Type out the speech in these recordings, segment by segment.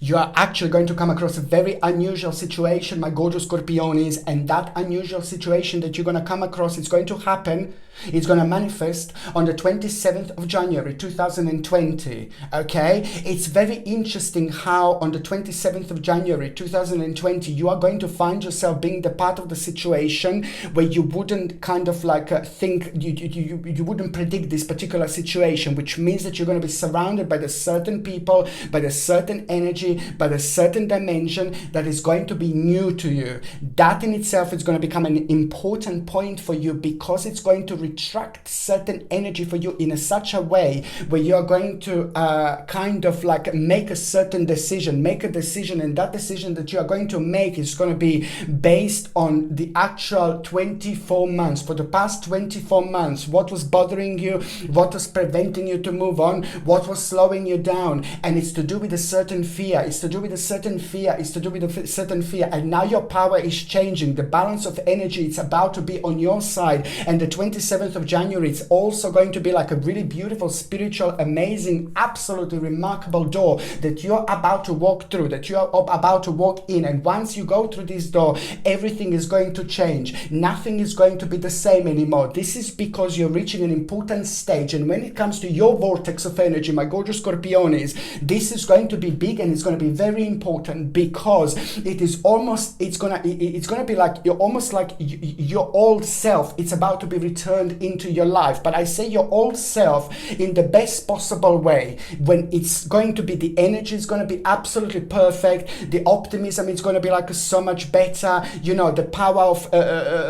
You are actually going to come across a very unusual situation, my gorgeous Scorpiones, and that unusual situation that you're going to come across is going to happen. It's going to manifest on the 27th of January 2020. Okay, it's very interesting how on the 27th of January 2020 you are going to find yourself being the part of the situation where you wouldn't kind of like think you wouldn't predict this particular situation, which means that you're going to be surrounded by the certain people, by the certain energy, by the certain dimension that is going to be new to you. That in itself is going to become an important point for you, because it's going to retract certain energy for you in such a way where you're going to kind of like make a certain decision, and that decision that you are going to make is going to be based on the actual 24 months. For the past 24 months, what was bothering you, what was preventing you to move on, what was slowing you down, and it's to do with a certain fear, and now your power is changing. The balance of energy, it's about to be on your side, and the 27th of January, it's also going to be like a really beautiful, spiritual, amazing, absolutely remarkable door that you're about to walk through, that you're about to walk in. And once you go through this door, everything is going to change. Nothing is going to be the same anymore. This is because you're reaching an important stage. And when it comes to your vortex of energy, my gorgeous Scorpiones, this is going to be big, and it's going to be very important, because it's going to be like you're almost like your old self. It's about to be returned into your life. But I say your old self in the best possible way. When it's going to be, the energy is going to be absolutely perfect, the optimism is going to be like so much better, you know, the power of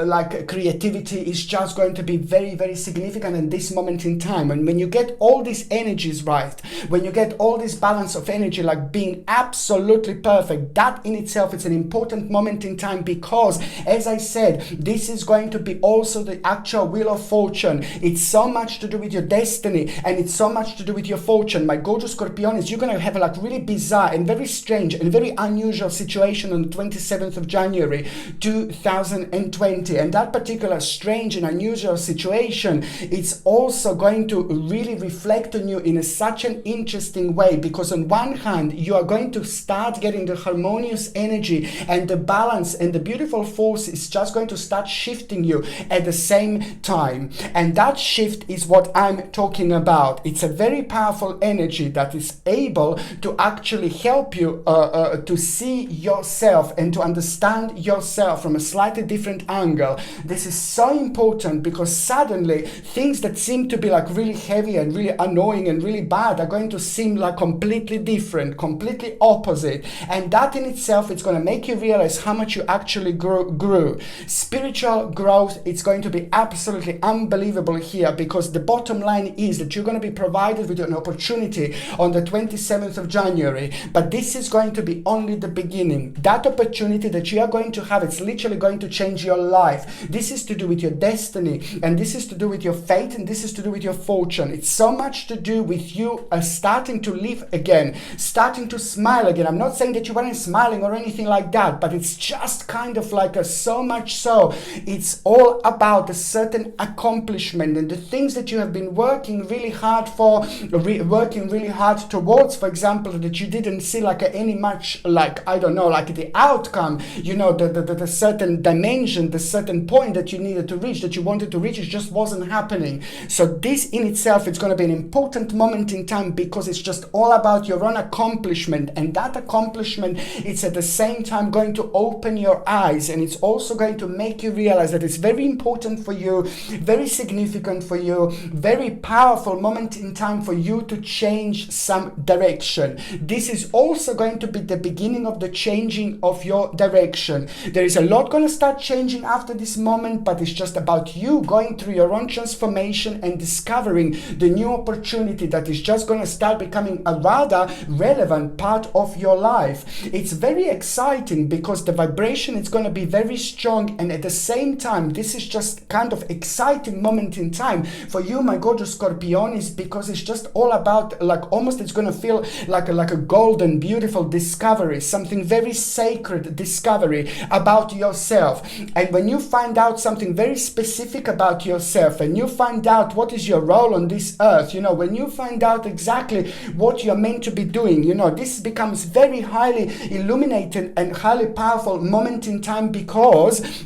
like creativity is just going to be very, very significant in this moment in time. And when you get all these energies right, when you get all this balance of energy like being absolutely perfect, that in itself is an important moment in time, because as I said, this is going to be also the actual wheel of fortune. It's so much to do with your destiny, and it's so much to do with your fortune. My gorgeous Scorpiones, you're going to have a like really bizarre and very strange and very unusual situation on the 27th of January 2020, and that particular strange and unusual situation, it's also going to really reflect on you in such an interesting way, because on one hand you are going to start getting the harmonious energy, and the balance and the beautiful force is just going to start shifting you at the same time. And that shift is what I'm talking about. It's a very powerful energy that is able to actually help you to see yourself and to understand yourself from a slightly different angle. This is so important, because suddenly things that seem to be like really heavy and really annoying and really bad are going to seem like completely different, completely opposite. And that in itself, it's going to make you realize how much you actually grew. Spiritual growth, it's going to be absolutely unbelievable here, because the bottom line is that you're going to be provided with an opportunity on the 27th of January, but this is going to be only the beginning. That opportunity that you are going to have, it's literally going to change your life. This is to do with your destiny, and this is to do with your fate, and this is to do with your fortune. It's so much to do with you starting to live again, starting to smile again. I'm not saying that you weren't smiling or anything like that, but it's just kind of like so much so. It's all about a certain accomplishment and the things that you have been working really hard for, working really hard towards, for example, that you didn't see like any much like, I don't know, like the outcome, you know, the certain dimension, the certain point that you needed to reach, that you wanted to reach, it just wasn't happening. So this in itself, it's going to be an important moment in time, because it's just all about your own accomplishment, and that accomplishment, it's at the same time going to open your eyes, and it's also going to make you realize that it's very important for you, very significant for you, very powerful moment in time for you to change some direction. This is also going to be the beginning of the changing of your direction. There is a lot going to start changing after this moment, but it's just about you going through your own transformation and discovering the new opportunity that is just going to start becoming a rather relevant part of your life. It's very exciting, because the vibration is going to be very strong, and at the same time, this is just kind of exciting moment in time for you, my gorgeous Scorpiones, because it's just all about like almost it's going to feel like a golden, beautiful discovery, something very sacred discovery about yourself. And when you find out something very specific about yourself, and you find out what is your role on this earth, you know, when you find out exactly what you're meant to be doing, you know, this becomes very highly illuminated and highly powerful moment in time, because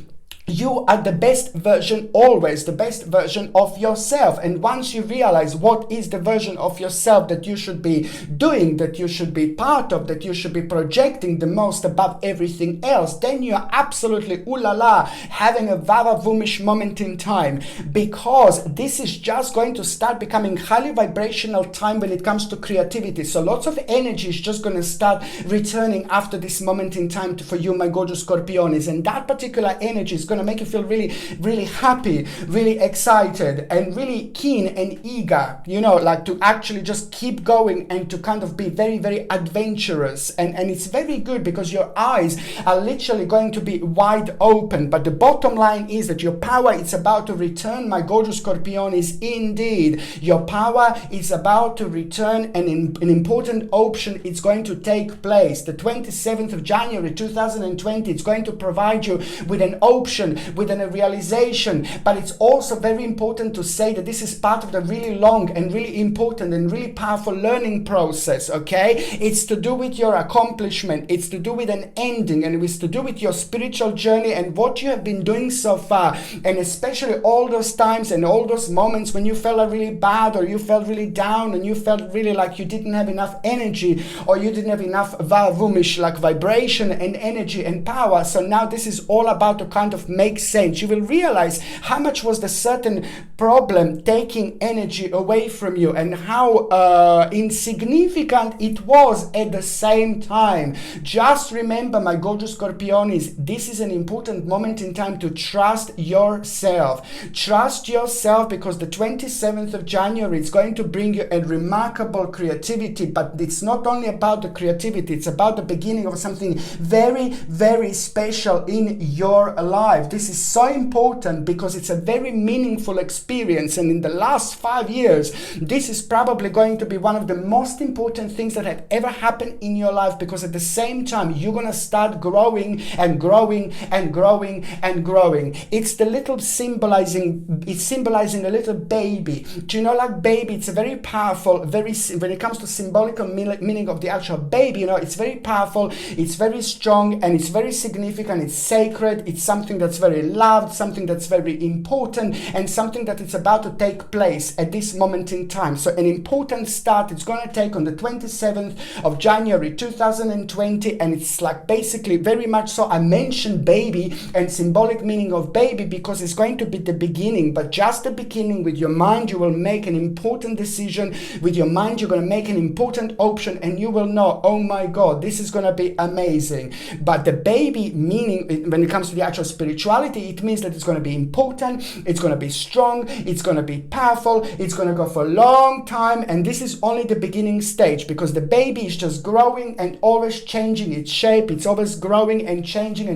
you are the best version, always the best version of yourself. And once you realize what is the version of yourself that you should be doing, that you should be part of, that you should be projecting the most above everything else, then you are absolutely ooh la la, having a vava-voomish moment in time, because this is just going to start becoming highly vibrational time when it comes to creativity. So lots of energy is just going to start returning after this moment in time for you, my gorgeous Scorpiones. And that particular energy is going to make you feel really, really happy, really excited, and really keen and eager, you know, like to actually just keep going and to kind of be very, very adventurous. And it's very good because your eyes are literally going to be wide open. But the bottom line is that your power is about to return, my gorgeous Scorpiones. Indeed, your power is about to return, and an important option is going to take place. The 27th of January 2020, it's going to provide you with an option, within a realization. But it's also very important to say that this is part of the really long and really important and really powerful learning process, okay? It's to do with your accomplishment, it's to do with an ending, and it's to do with your spiritual journey and what you have been doing so far. And especially all those times and all those moments when you felt really bad, or you felt really down, and you felt really like you didn't have enough energy, or you didn't have enough vavoom-ish like vibration and energy and power. So now this is all about to kind of make sense. You will realize how much was the certain problem taking energy away from you, and how insignificant it was at the same time. Just remember, my gorgeous Scorpiones, this is an important moment in time to trust yourself. Trust yourself, because the 27th of January is going to bring you a remarkable creativity. But it's not only about the creativity, it's about the beginning of something very, very special in your life. This is so important because it's a very meaningful experience, and in the last 5 years this is probably going to be one of the most important things that have ever happened in your life, because at the same time you're going to start growing and growing and growing and growing. It's the little symbolizing, it's symbolizing a little baby. Do you know, like baby, it's a very powerful, very, when it comes to symbolical meaning of the actual baby, you know, it's very powerful, it's very strong, and it's very significant, it's sacred, it's something that's very loved, something that's very important, and something that it's about to take place at this moment in time. So an important start it's going to take on the 27th of January 2020, and it's like basically very much so I mentioned baby and symbolic meaning of baby because it's going to be the beginning, but just the beginning. With your mind you will make an important decision, with your mind you're going to make an important option, and you will know, oh my God, this is going to be amazing. But the baby meaning, when it comes to the actual spirituality, it means that it's going to be important, it's going to be strong, it's going to be powerful, it's going to go for a long time. And this is only the beginning stage, because the baby is just growing and always changing its shape. It's always growing and changing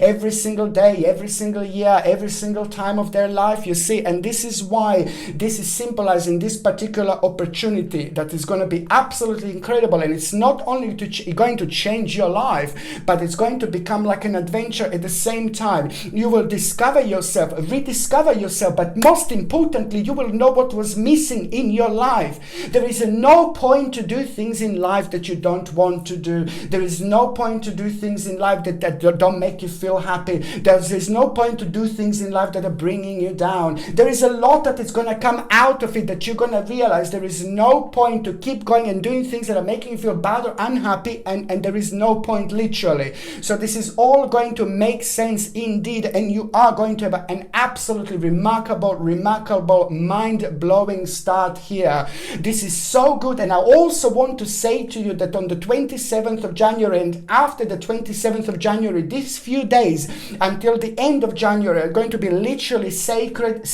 every single day, every single year, every single time of their life, you see. And this is why this is symbolizing this particular opportunity that is going to be absolutely incredible. And it's not only going to change your life, but it's going to become like an adventure at the same time. You will discover yourself, rediscover yourself, but most importantly, you will know what was missing in your life. There is no point to do things in life that you don't want to do. There is no point to do things in life that don't make you feel happy. There's no point to do things in life that are bringing you down. There is a lot that is going to come out of it that you're going to realize there is no point to keep going and doing things that are making you feel bad or unhappy, and there is no point, literally. So this is all going to make sense indeed, and you are going to have an absolutely remarkable, mind-blowing start here. This is so good. And I also want to say to you that on the 27th of January and after the 27th of January, these few days until the end of January are going to be literally sacred.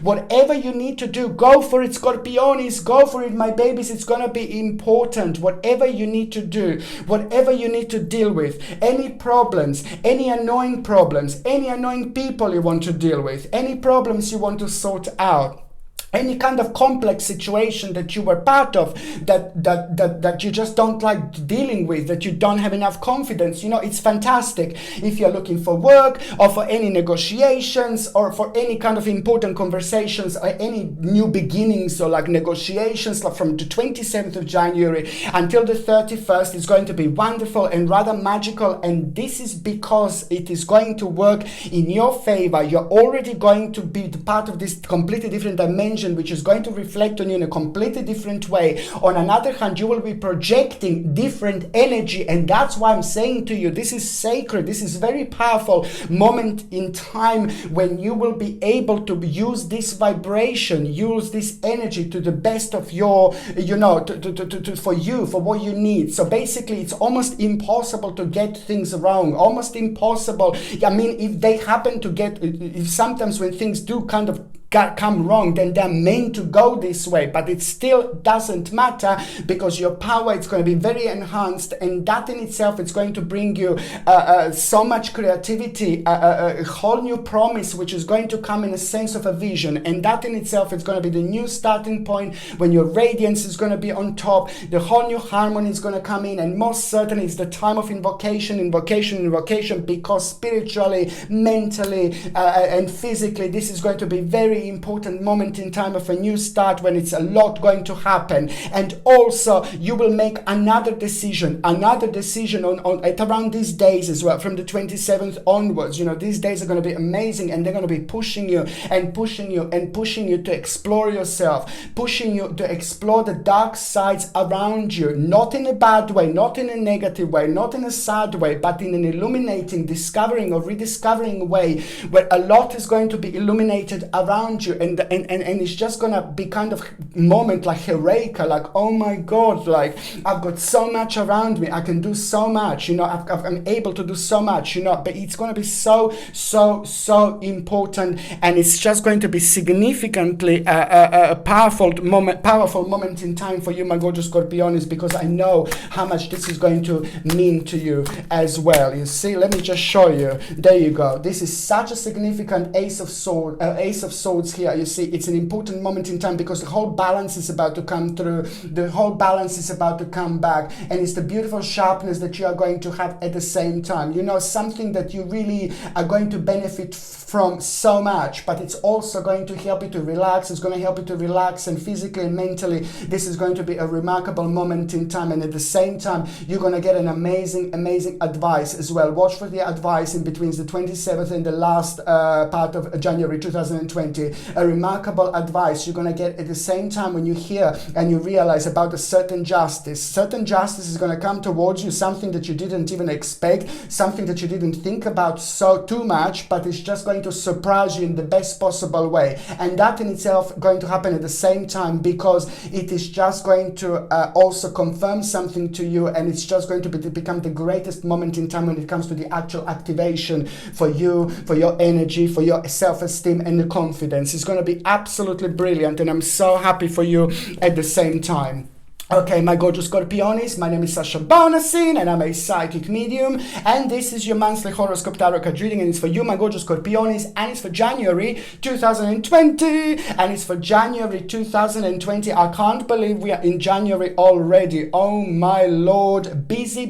Whatever you need to do, go for it, Scorpiones, go for it, my babies. It's going to be important. Whatever you need to do, whatever you need to deal with, any problems, any annoying problems, any annoying people you want to deal with, any problems you want to sort out, any kind of complex situation that you were part of, that you just don't like dealing with, that you don't have enough confidence, it's fantastic. If you're looking for work, or for any negotiations, or for any kind of important conversations, or any new beginnings, or like negotiations, like from the 27th of January until the 31st, is going to be wonderful and rather magical. And this is because it is going to work in your favor. You're already going to be the part of this completely different dimension, which is going to reflect on you in a completely different way. On another hand, you will be projecting different energy, and that's why I'm saying to you, this is sacred. This is very powerful moment in time when you will be able to use this vibration, use this energy to the best of your, for you, for what you need. So basically, it's almost impossible to get things wrong, almost impossible. I mean, if they happen to if sometimes when things do kind of come wrong, then they're meant to go this way, but it still doesn't matter, because your power is going to be very enhanced, and that in itself is going to bring you so much creativity, a whole new promise which is going to come in a sense of a vision, and that in itself is going to be the new starting point when your radiance is going to be on top. The whole new harmony is going to come in, and most certainly it's the time of invocation, because spiritually, mentally, and physically, this is going to be very important moment in time of a new start, when it's a lot going to happen. And also you will make another decision on at around these days as well, from the 27th onwards. These days are going to be amazing, and they're going to be pushing you to explore yourself, pushing you to explore the dark sides around you, not in a bad way, not in a negative way, not in a sad way, but in an illuminating, discovering or rediscovering way, where a lot is going to be illuminated around you, and it's just gonna be kind of moment like Eureka, like, oh my God, like I've got so much around me, I can do so much, I'm able to do so much, but it's gonna be so important, and it's just going to be significantly a powerful moment in time for you, my gorgeous Scorpionis, because I know how much this is going to mean to you as well. You see, let me just show you. There you go. This is such a significant Ace of Swords here. You see, it's an important moment in time, because the whole balance is about to come through, the whole balance is about to come back, and it's the beautiful sharpness that you are going to have at the same time. Something that you really are going to benefit from so much, but it's also going to help you to relax. It's going to help you to relax, and physically and mentally, this is going to be a remarkable moment in time. And at the same time, you're going to get an amazing advice as well. Watch for the advice in between the 27th and the last part of January 2020. A remarkable advice you're going to get at the same time when you hear and you realize about a certain justice. Certain justice is going to come towards you, something that you didn't even expect, something that you didn't think about so too much, but it's just going to surprise you in the best possible way. And that in itself going to happen at the same time, because it is just going to also confirm something to you, and it's just going to become the greatest moment in time when it comes to the actual activation for you, for your energy, for your self-esteem and the confidence. It's going to be absolutely brilliant, and I'm so happy for you at the same time. Okay, my gorgeous Scorpionis, my name is Sasha Bonasin, and I'm a psychic medium, and this is your monthly horoscope tarot card reading, and it's for you, my gorgeous Scorpionis, and it's for January 2020, and it's for January 2020. I can't believe we are in January already. Oh my Lord, busy,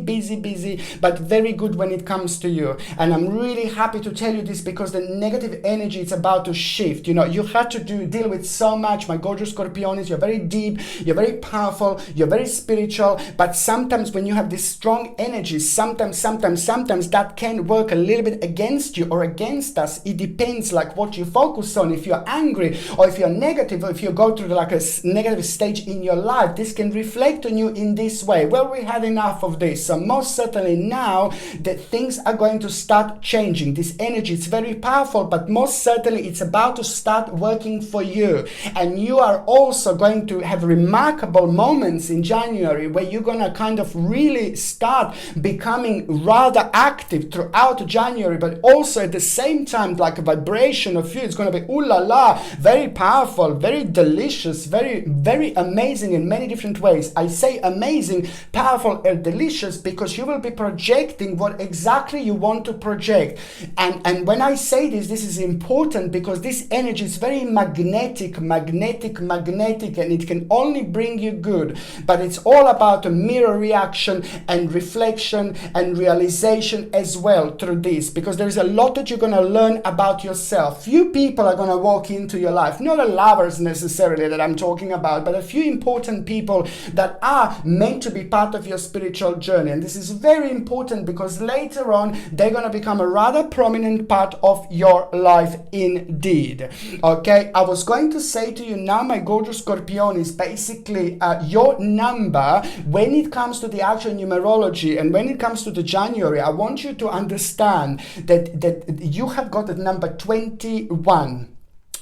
but very good when it comes to you. And I'm really happy to tell you this, because the negative energy is about to shift. You had to deal with so much, my gorgeous Scorpionis. You're very deep, you're very powerful, you're very spiritual, but sometimes when you have this strong energy, sometimes that can work a little bit against you or against us. It depends like what you focus on. If you're angry, or if you're negative, or if you go through like a negative stage in your life, this can reflect on you in this way. Well, we had enough of this, so most certainly now that things are going to start changing. This energy is very powerful, but most certainly it's about to start working for you, and you are also going to have remarkable moments moments in January where you're gonna kind of really start becoming rather active throughout January, but also at the same time, like a vibration of you, it's gonna be ooh la la, very powerful, very delicious, very, very amazing in many different ways. I say amazing, powerful, and delicious because you will be projecting what exactly you want to project. And when I say this is important because this energy is very magnetic, and it can only bring you good. But it's all about a mirror reaction and reflection and realization as well through this, because there's a lot that you're going to learn about yourself. Few people are going to walk into your life, not the lovers necessarily that I'm talking about, but a few important people that are meant to be part of your spiritual journey. And this is very important because later on they're going to become a rather prominent part of your life indeed. Okay, I was going to say to you now, my gorgeous Scorpion, is basically your number when it comes to the actual numerology, and when it comes to the January, I want you to understand that you have got the number 21.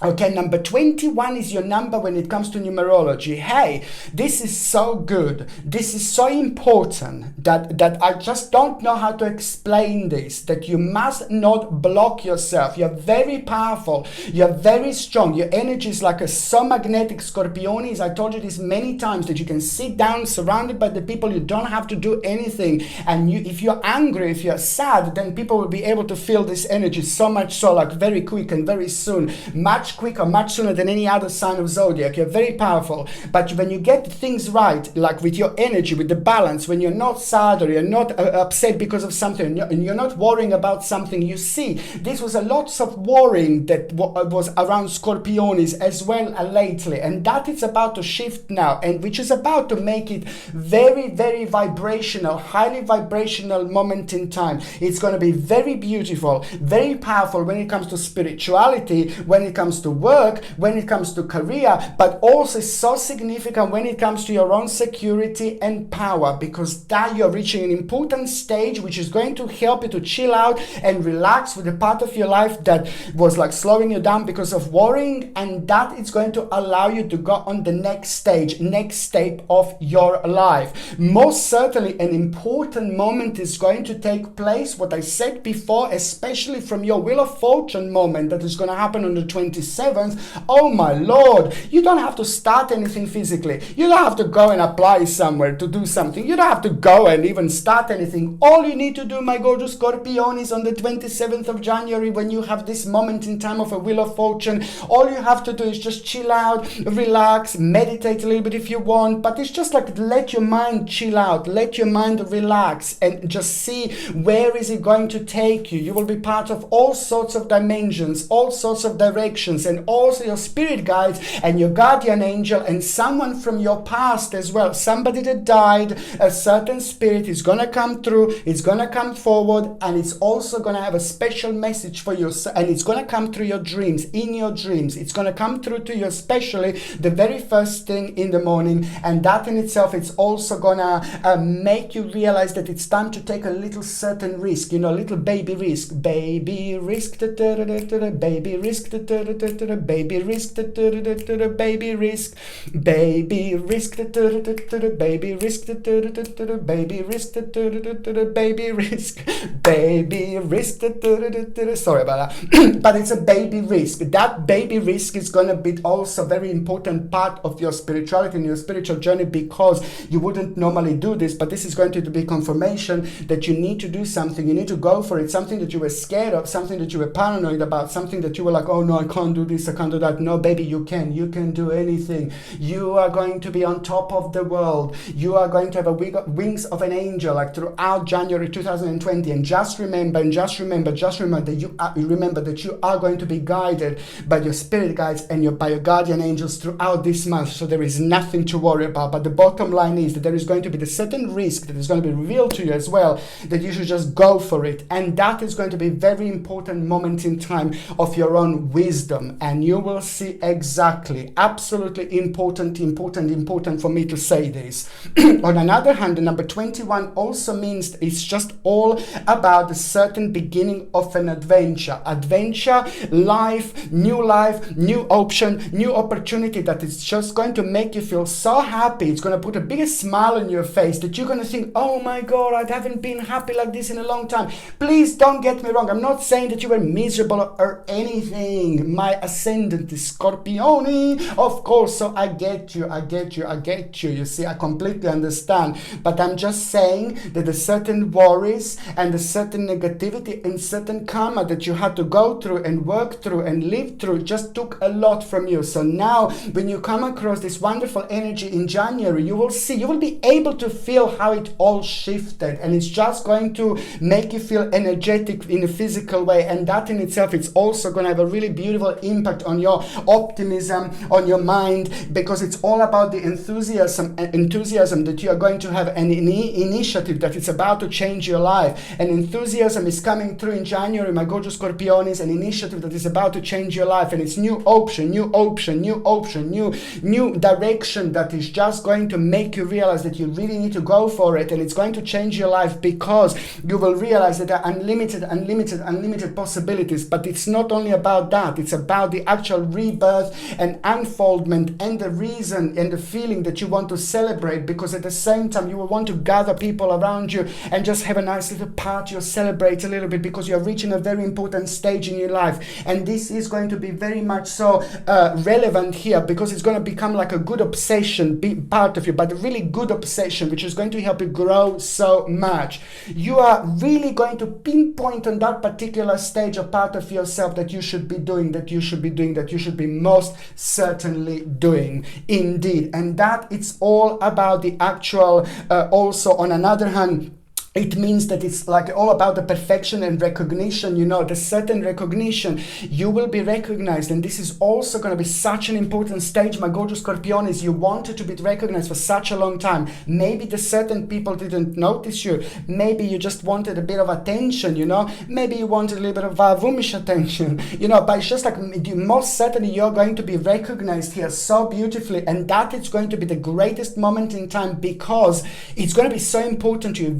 Okay, number 21 is your number when it comes to numerology. Hey, this is so good. This is so important that I just don't know how to explain this, that you must not block yourself. You're very powerful. You're very strong. Your energy is like a so magnetic, Scorpionis. I told you this many times, that you can sit down surrounded by the people. You don't have to do anything. And if you're angry, if you're sad, then people will be able to feel this energy so much so, like very quick and very soon. Much quicker, much sooner than any other sign of zodiac. You're very powerful. But when you get things right, like with your energy, with the balance, when you're not sad or you're not upset because of something, and you're not worrying about something, you see, this was a lot of worrying that was around Scorpionis as well lately, and that is about to shift now, and which is about to make it very, very vibrational, highly vibrational moment in time. It's going to be very beautiful, very powerful when it comes to spirituality, when it comes to work, when it comes to career, but also so significant when it comes to your own security and power, because that you're reaching an important stage which is going to help you to chill out and relax with the part of your life that was like slowing you down because of worrying, and that is going to allow you to go on the next stage, next step of your life. Most certainly an important moment is going to take place, what I said before, especially from your Wheel of Fortune moment that is going to happen on the 27th. Oh my Lord, you don't have to start anything physically. You don't have to go and apply somewhere to do something. You don't have to go and even start anything. All you need to do, my gorgeous Scorpion, is on the 27th of January, when you have this moment in time of a Wheel of Fortune, all you have to do is just chill out, relax, meditate a little bit if you want, but it's just like let your mind chill out, let your mind relax, and just see where is it going to take you. You will be part of all sorts of dimensions, all sorts of directions, and also your spirit guides and your guardian angel and someone from your past as well, somebody that died. A certain spirit is gonna come through, it's gonna come forward, and it's also gonna have a special message for you, and it's gonna come through your dreams, in your dreams. It's gonna come through to you, especially the very first thing in the morning, and that in itself, it's also gonna make you realize that it's time to take a little certain risk, you know, little baby risk, baby risk, baby risk, baby risk, baby risk, baby risk, baby risk, baby risk, baby risk, baby risk. Sorry about that, but it's a baby risk. That baby risk is going to be also a very important part of your spirituality and your spiritual journey, because you wouldn't normally do this, but this is going to be confirmation that you need to do something. You need to go for it. Something that you were scared of, something that you were paranoid about, something that you were like, oh no, I can't do this, I can't do that. No, baby, you can do anything. You are going to be on top of the world. You are going to have a wings of an angel like throughout January 2020. And just remember that you are going to be guided by your spirit guides and by your guardian angels throughout this month. So there is nothing to worry about. But the bottom line is that there is going to be the certain risk that is going to be revealed to you as well, that you should just go for it. And that is going to be a very important moment in time of your own wisdom. wisdom, and you will see exactly, absolutely important for me to say this. On another hand, the number 21 also means it's just all about a certain beginning of an adventure, life, new option, new opportunity that is just going to make you feel so happy. It's going to put a biggest smile on your face that you're going to think, oh my God, I haven't been happy like this in a long time. Please don't get me wrong. I'm not saying that you were miserable or anything. My ascendant is Scorpione, of course, so I get you. You see, I completely understand. But I'm just saying that a certain worries and a certain negativity and certain karma that you had to go through and work through and live through just took a lot from you. So now when you come across this wonderful energy in January, you will be able to feel how it all shifted, and it's just going to make you feel energetic in a physical way, and that in itself is also going to have a really beautiful impact on your optimism, on your mind, because it's all about the enthusiasm that you are going to have, an initiative that is about to change your life. And enthusiasm is coming through in January, my gorgeous Scorpiones, an initiative that is about to change your life, and it's new direction that is just going to make you realize that you really need to go for it, and it's going to change your life because you will realize that there are unlimited possibilities. But it's not only about that, it's about the actual rebirth and unfoldment and the reason and the feeling that you want to celebrate, because at the same time you will want to gather people around you and just have a nice little party or celebrate a little bit, because you're reaching a very important stage in your life. And this is going to be very much so relevant here, because it's going to become like a good obsession, be part of you, but a really good obsession, which is going to help you grow so much. You are really going to pinpoint on that particular stage a part of yourself that you should be doing, that you should be most certainly doing indeed. And that it's all about the actual also on another hand, it means that it's like all about the perfection and recognition, the certain recognition. You will be recognized, and this is also going to be such an important stage, my gorgeous Scorpiones. You wanted to be recognized for such a long time. Maybe the certain people didn't notice you. Maybe you just wanted a bit of attention, Maybe you wanted a little bit of womanish attention, but it's just like most certainly you're going to be recognized here so beautifully, and that is going to be the greatest moment in time, because it's going to be so important to you.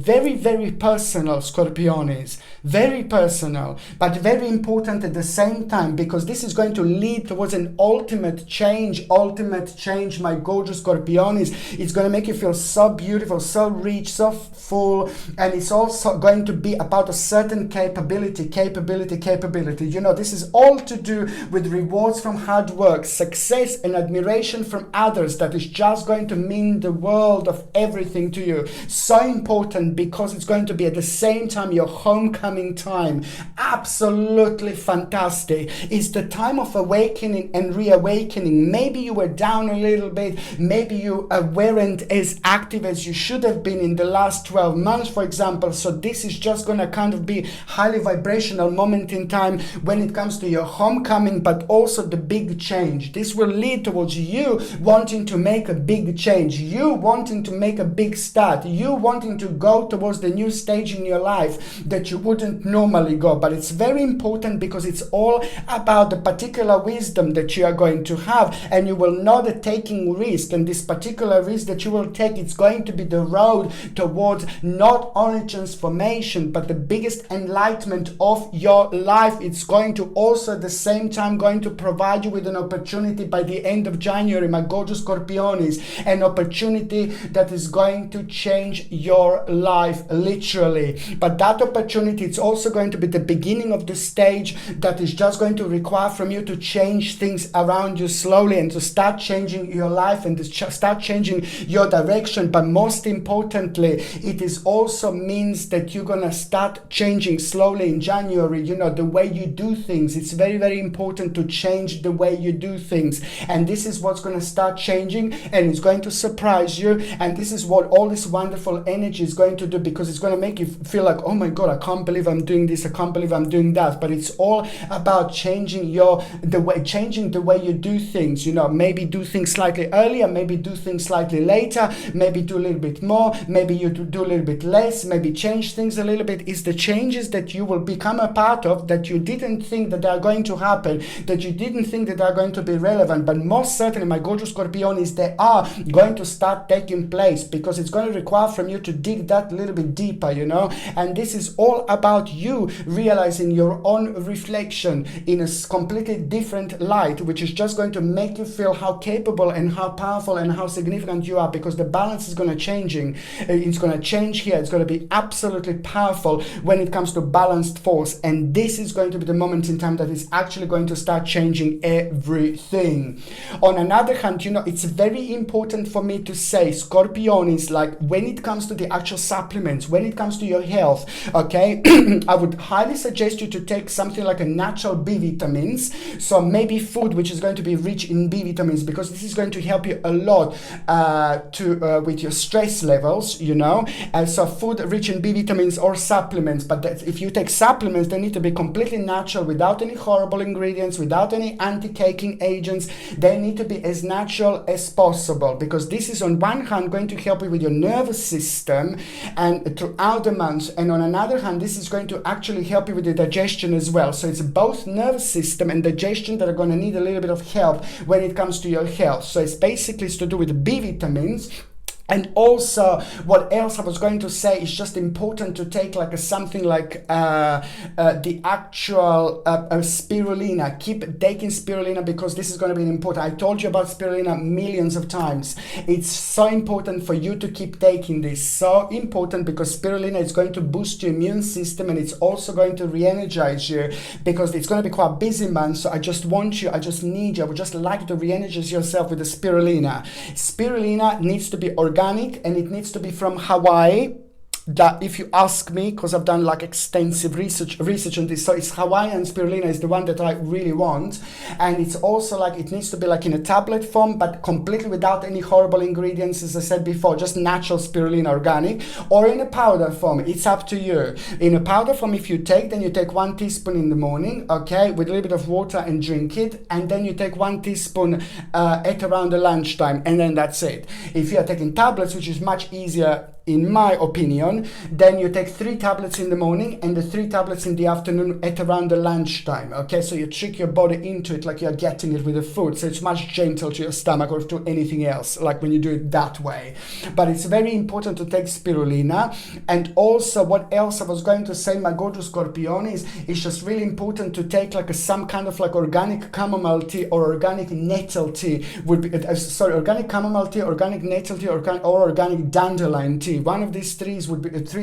Very personal, Scorpiones, very personal, but very important at the same time, because this is going to lead towards an ultimate change, my gorgeous Scorpiones. It's going to make you feel so beautiful, so rich, so full, and it's also going to be about a certain capability. This is all to do with rewards from hard work, success, and admiration from others. That is just going to mean the world of everything to you. So important, because it's going to be at the same time your homecoming time. Absolutely fantastic. It's the time of awakening and reawakening. Maybe you were down a little bit. Maybe you weren't as active as you should have been in the last 12 months, for example. So this is just going to kind of be highly vibrational moment in time when it comes to your homecoming, but also the big change. This will lead towards you wanting to make a big change, you wanting to make a big start, you wanting to go towards the new stage in your life that you wouldn't normally go. But it's very important, because it's all about the particular wisdom that you are going to have, and you will know that taking risk, and this particular risk that you will take, it's going to be the road towards not only transformation but the biggest enlightenment of your life. It's going to also at the same time going to provide you with an opportunity by the end of January, my gorgeous Scorpiones, an opportunity that is going to change your life literally. But that opportunity, it's also going to be the beginning of the stage that is just going to require from you to change things around you slowly, and to start changing your life, and to start changing your direction. But most importantly, it is also means that you're gonna start changing slowly in January, the way you do things. It's very important to change the way you do things, and this is what's going to start changing, and it's going to surprise you. And this is what all this wonderful energy is going to do, because because it's going to make you feel like, oh my God, I can't believe I'm doing this, I can't believe I'm doing that. But it's all about changing the way you do things. You know, maybe do things slightly earlier, maybe do things slightly later, maybe do a little bit more, maybe you do a little bit less, maybe change things a little bit. It's the changes that you will become a part of that you didn't think that they are going to happen, that you didn't think that they are going to be relevant, but most certainly, my gorgeous Scorpionis, they are going to start taking place, because it's going to require from you to dig that little bit deeper, you know. And this is all about you realizing your own reflection in a completely different light, which is just going to make you feel how capable and how powerful and how significant you are, because the balance is going to changing. It's going to change here. It's going to be absolutely powerful when it comes to balanced force, and this is going to be the moment in time that is actually going to start changing everything. On another hand, you know, it's very important for me to say, Scorpionis, like when it comes to the actual supplements, when it comes to your health, okay, I would highly suggest you to take something like a natural B vitamins. So maybe food which is going to be rich in B vitamins, because this is going to help you a lot with your stress levels, you know. So food rich in B vitamins or supplements, but if you take supplements, they need to be completely natural, without any horrible ingredients, without any anti-caking agents. They need to be as natural as possible, because this is on one hand going to help you with your nervous system and throughout the month, and on another hand this is going to actually help you with the digestion as well. So it's both nervous system and digestion that are going to need a little bit of help when it comes to your health. So it's basically to do with B vitamins. And also, what else I was going to say is just important to take like something like the actual spirulina. Keep taking spirulina, because this is going to be important. I told you about spirulina millions of times. It's so important for you to keep taking this. So important, because spirulina is going to boost your immune system, and it's also going to re-energize you, because it's going to be quite a busy month. So I just need you, I would just like you to re-energize yourself with the spirulina. Spirulina needs to be organic, and it needs to be from Hawaii. That, if you ask me, because I've done like extensive research on this, so it's Hawaiian spirulina is the one that I really want. And it's also like, it needs to be like in a tablet form, but completely without any horrible ingredients, as I said before, just natural spirulina, organic, or in a powder form. It's up to you. In a powder form, if you take, then you take 1 teaspoon in the morning, okay, with a little bit of water, and drink it, and then you take 1 teaspoon at around the lunchtime, and then that's it. If you are taking tablets, which is much easier in my opinion, then you take 3 tablets in the morning and the 3 tablets in the afternoon at around the lunchtime. Okay, so you trick your body into it like you're getting it with the food, so it's much gentle to your stomach or to anything else, like when you do it that way. But it's very important to take spirulina. And also, what else I was going to say, my gorgeous Scorpionis, it's just really important to take like some kind of like organic chamomile tea or organic nettle tea. Would be organic chamomile tea, organic nettle tea, or organic dandelion tea. One of these 3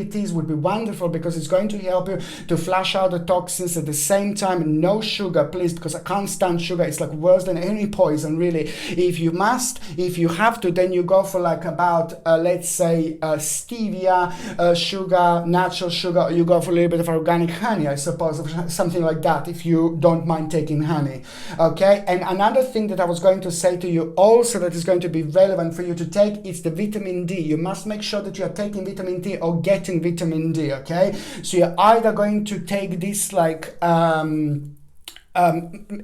teas would be wonderful, because it's going to help you to flush out the toxins. At the same time, no sugar, please, because I can't stand sugar. It's like worse than any poison, really. If you have to, then you go for like about let's say stevia sugar, natural sugar, or you go for a little bit of organic honey, I suppose, or something like that, if you don't mind taking honey. Okay, and another thing that I was going to say to you also that is going to be relevant for you to take is the vitamin D. You must make sure that you are taking vitamin D or getting vitamin D, okay? So you're either going to take this like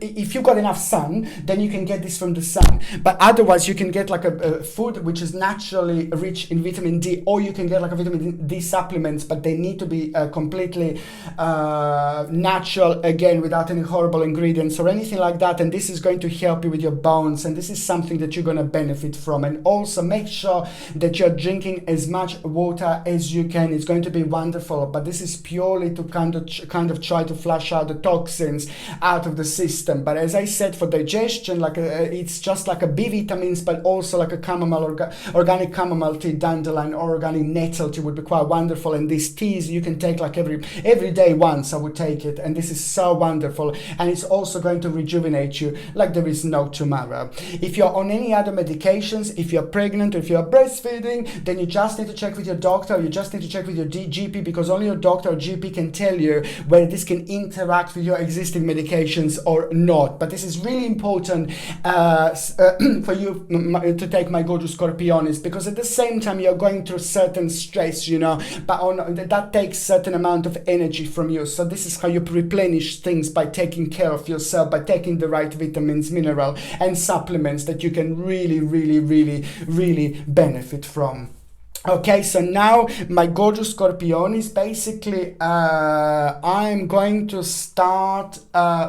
if you got enough sun, then you can get this from the sun. But otherwise, you can get like a food which is naturally rich in vitamin D, or you can get like a vitamin D supplements, but they need to be completely natural, again, without any horrible ingredients or anything like that. And this is going to help you with your bones, and this is something that you're going to benefit from. And also make sure that you're drinking as much water as you can. It's going to be wonderful, but this is purely to kind of try to flush out the toxins out of the system. But as I said, for digestion, like it's just like a B vitamins, but also like a organic chamomile tea, dandelion, or organic nettle tea would be quite wonderful. And these teas you can take like every day once. I would take it, and this is so wonderful, and it's also going to rejuvenate you like there is no tomorrow. If you're on any other medications, if you're pregnant, or if you're breastfeeding, then you just need to check with your doctor, or you just need to check with your GP, because only your doctor or GP can tell you whether this can interact with your existing medication. situations or not. But this is really important for you to take, my gorgeous Scorpionis, because at the same time you're going through certain stress, you know, but that takes certain amount of energy from you. So this is how you replenish things, by taking care of yourself, by taking the right vitamins, mineral and supplements that you can really, really, really, really benefit from. Okay, so now my gorgeous Scorpionis, basically I'm going to start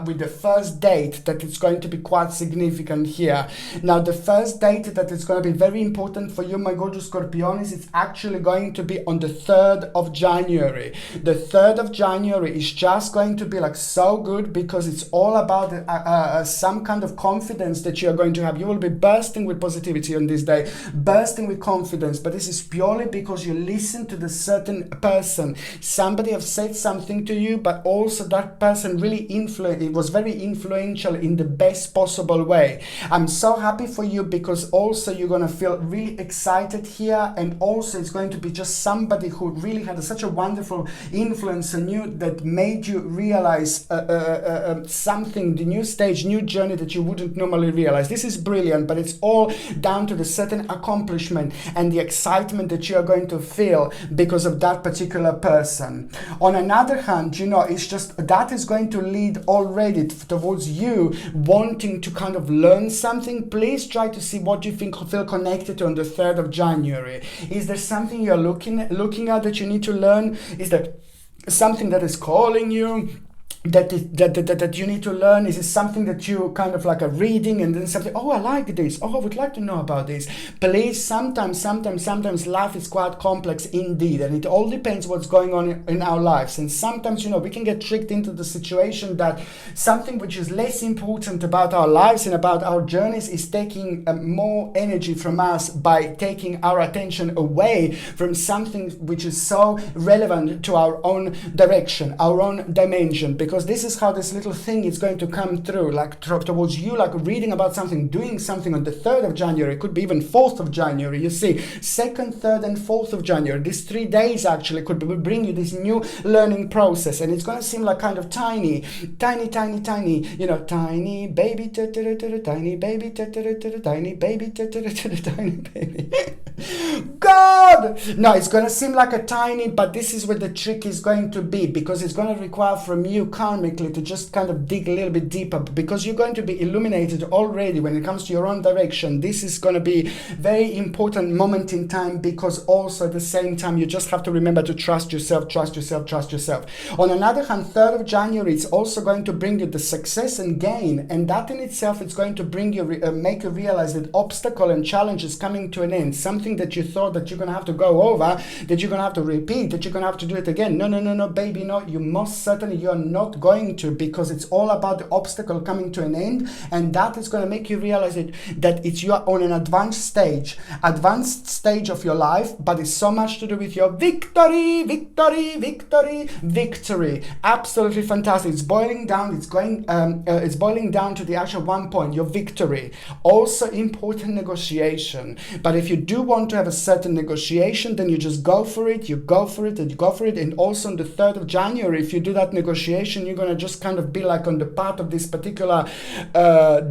with the first date that is going to be quite significant here. Now the first date that is going to be very important for you, my gorgeous Scorpionis, it's actually going to be on the 3rd of January. The 3rd of January is just going to be like so good, because it's all about some kind of confidence that you are going to have. You will be bursting with positivity on this day, bursting with confidence, but this is purely because you listen to the certain person. Somebody have said something to you, but also that person really was very influential in the best possible way. I'm so happy for you, because also you're going to feel really excited here, and also it's going to be just somebody who really had such a wonderful influence on you that made you realize something, the new stage, new journey that you wouldn't normally realize. This is brilliant, but it's all down to the certain accomplishment and the excitement that you are going to feel because of that particular person. On another hand, you know, it's just that is going to lead already towards you wanting to kind of learn something. Please try to see what you feel connected to on the 3rd of January. Is there something you're looking at that you need to learn? Is there something that is calling you? That you need to learn? Is it something that you kind of like are reading and then something, oh, I like this, oh, I would like to know about this? Please, sometimes life is quite complex indeed, and it all depends what's going on in our lives. And sometimes, you know, we can get tricked into the situation that something which is less important about our lives and about our journeys is taking more energy from us, by taking our attention away from something which is so relevant to our own direction, our own dimension. Because this is how this little thing is going to come through, like towards you, like reading about something, doing something on the 3rd of January. It could be even 4th of January. You see, 2nd, 3rd and 4th of January, these 3 days actually could bring you this new learning process, and it's going to seem like kind of tiny, you know, tiny baby, tiny baby, tiny baby, tiny baby. God! No, it's going to seem like a tiny, but this is where the trick is going to be, because it's going to require from you karmically to just kind of dig a little bit deeper, because you're going to be illuminated already when it comes to your own direction. This is going to be very important moment in time, because also at the same time you just have to remember to trust yourself. On another hand, 3rd of January is also going to bring you the success and gain, and that in itself is going to bring you make you realize that obstacle and challenge is coming to an end. Something that you thought that you're going to have to go over, that you're going to have to repeat, that you're going to have to do it again. No, baby, no. You most certainly, you're not going to, because it's all about the obstacle coming to an end, and that is going to make you realize that it's you're on an advanced stage of your life, but it's so much to do with your victory. Absolutely fantastic. It's boiling down to the actual one point, your victory. Also important, negotiation. But if you do want to have a certain negotiation, then you just go for it, and also on the 3rd of January, if you do that negotiation, you're going to just kind of be like on the part of this particular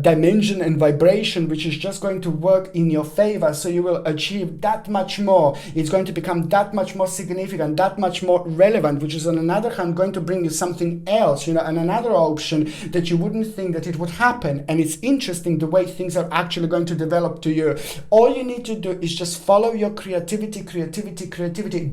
dimension and vibration, which is just going to work in your favor. So you will achieve that much more. It's going to become that much more significant, that much more relevant, which is on another hand going to bring you something else, you know, and another option that you wouldn't think that it would happen. And it's interesting the way things are actually going to develop to you. All you need to do is just follow your creativity.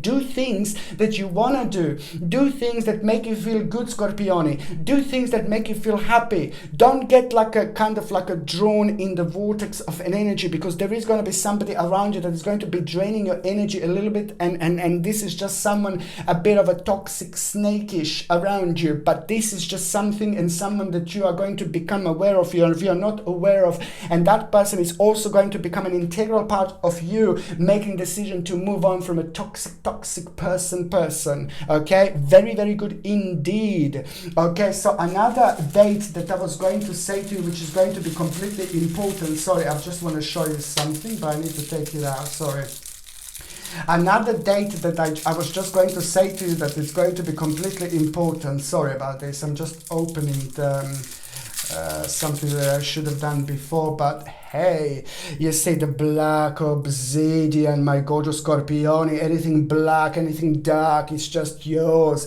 Do things that you want to do things that make you feel good, Scorpioni. Do things that make you feel happy. Don't get like a kind of like a drawn in the vortex of an energy, because there is going to be somebody around you that is going to be draining your energy a little bit, and this is just someone a bit of a toxic snakish around you, but this is just something and someone that you are going to become aware of, if you're not aware of, and that person is also going to become an integral part of you making decision to move on from a toxic person. Okay, very, very good indeed. Okay, so another date that I was going to say to you, which is going to be completely important. Sorry, I just want to show you something, but I need to take it out. Sorry. Another date that I was just going to say to you that is going to be completely important. Sorry about this. I'm just opening the something that I should have done before, but hey, you say the black obsidian, my gorgeous Scorpione, anything black, anything dark, it's just yours,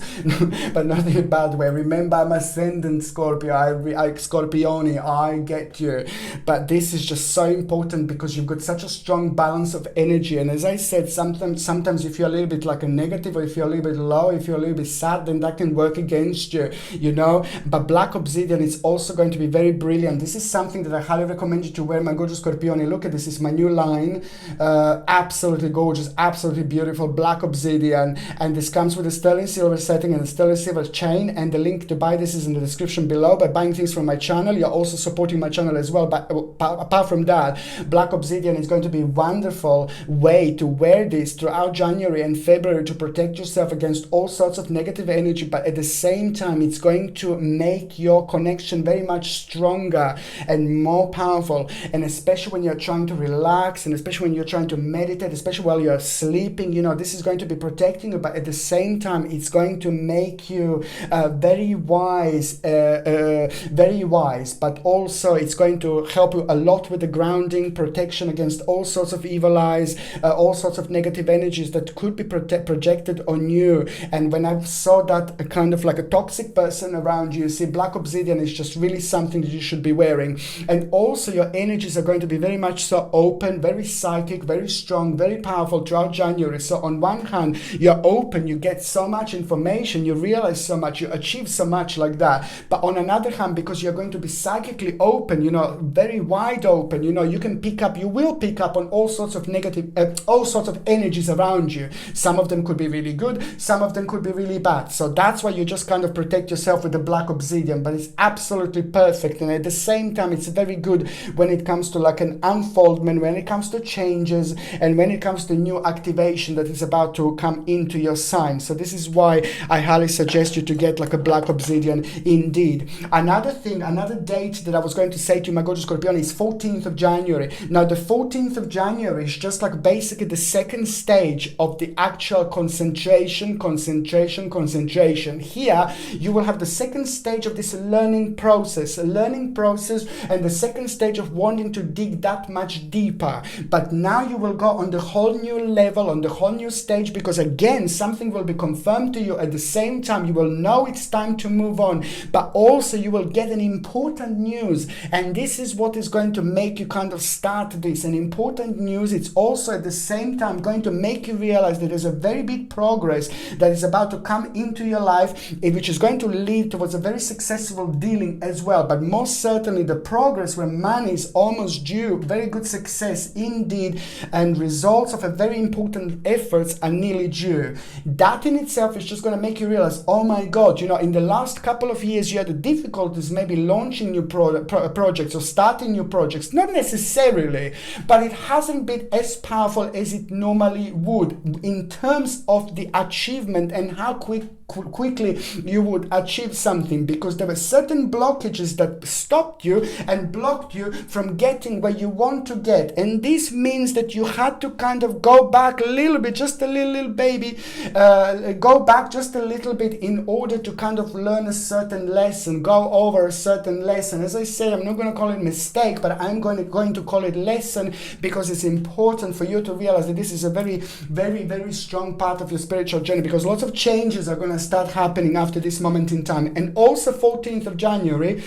but not in a bad way. Remember, I'm Ascendant Scorpio, I Scorpione, I get you, but this is just so important because you've got such a strong balance of energy, and as I said, sometimes if you're a little bit like a negative, or if you're a little bit low, if you're a little bit sad, then that can work against you, you know, but black obsidian is also going to be very brilliant. This is something that I highly recommend you to wear, my gorgeous Scorpione. Look at this, is my new line, absolutely gorgeous, absolutely beautiful, black obsidian, and this comes with a sterling silver setting and a sterling silver chain, and the link to buy this is in the description below. By buying things from my channel, you're also supporting my channel as well, but apart from that, black obsidian is going to be a wonderful way to wear this throughout January and February to protect yourself against all sorts of negative energy, but at the same time it's going to make your connection very much stronger and more powerful, and especially when you're trying to relax, and especially when you're trying to meditate, especially while you're sleeping, you know, this is going to be protecting you, but at the same time it's going to make you very wise, but also it's going to help you a lot with the grounding, protection against all sorts of evil eyes, all sorts of negative energies that could be projected on you. And when I saw that kind of like a toxic person around you, see, black obsidian is just really something that you should be wearing. And also your energies are going to be very much so open, very psychic, very strong, very powerful throughout January. So on one hand, you're open, you get so much information, you realize so much, you achieve so much like that. But on another hand, because you're going to be psychically open, you know, very wide open, you know, you will pick up on all sorts of negative, all sorts of energies around you. Some of them could be really good, some of them could be really bad. So that's why you just kind of protect yourself with the black obsidian, but it's absolutely perfect. And at the same time, it's very good when it comes to like an unfoldment, when it comes to changes, and when it comes to new activation that is about to come into your sign. So this is why I highly suggest you to get like a black obsidian indeed. Another thing, another date that I was going to say to you, my gorgeous Scorpion, is 14th of January. Now the 14th of January is just like basically the second stage of the actual concentration. Here you will have the second stage of this learning process, and the second stage of wanting to dig that much deeper. But now you will go on the whole new level, on the whole new stage, because again, something will be confirmed to you. At the same time, you will know it's time to move on, but also you will get an important news, and this is what is going to make you kind of start this. An important news, it's also at the same time going to make you realize that there's a very big progress that is about to come into your life, which is going to lead towards a very successful dealing as well. But most certainly the progress where money is almost due, very good success indeed, and results of a very important efforts are nearly due. That in itself is just going to make you realize, oh my God, you know, in the last couple of years you had the difficulties maybe launching new projects or starting new projects, not necessarily, but it hasn't been as powerful as it normally would in terms of the achievement and how quickly you would achieve something, because there were certain blockages that stopped you and blocked you from getting where you want to get. And this means that you had to kind of go back a little bit, just a little baby, go back just a little bit in order to kind of learn a certain lesson, go over a certain lesson. As I said, I'm not going to call it mistake, but I'm going to call it lesson, because it's important for you to realize that this is a very, very, very strong part of your spiritual journey, because lots of changes are going to start happening after this moment in time. And also 14th of January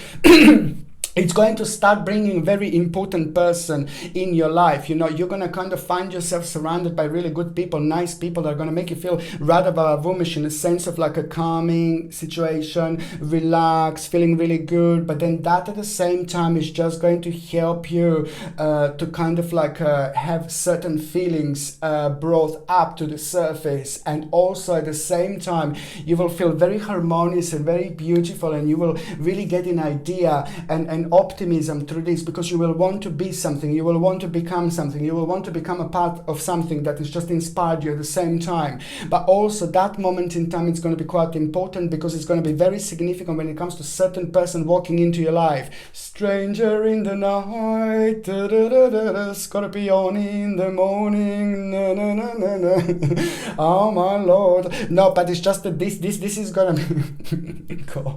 it's going to start bringing a very important person in your life. You know, you're going to kind of find yourself surrounded by really good people, nice people that are going to make you feel rather bavumish, in a sense of like a calming situation, relax, feeling really good. But then that at the same time is just going to help you to kind of like have certain feelings brought up to the surface. And also at the same time, you will feel very harmonious and very beautiful, and you will really get an idea and optimism through this, because you will want to be something, you will want to become something, you will want to become a part of something that has just inspired you at the same time. But also that moment in time, it's going to be quite important, because it's going to be very significant when it comes to certain person walking into your life. Stranger in the night, da, da, da, da, da, Scorpion in the morning, na, na, na, na, na. Oh my Lord. No, but it's just that this is going to be cool.